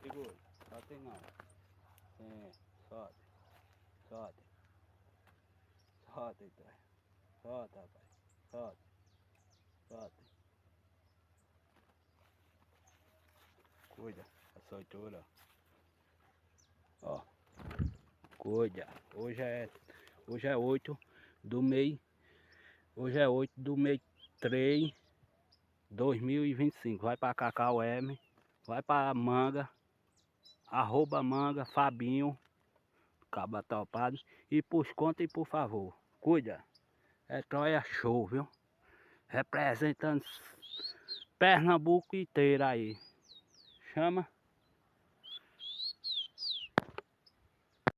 Segura. Solta aí não. Sim. Solta. Solta. Solta, então. Solta, rapaz. Solta. Solta. Cuida. A soltura. Ó. Cuida. Hoje é 8 do mês. Hoje é 8 do mês 3, 2025. Vai pra Cacau M. Vai pra Manga. Arroba Manga, Fabinho. Caba topado. E por conta e por favor. Cuida. É Troia Show, viu? Representando Pernambuco inteiro aí. Chama.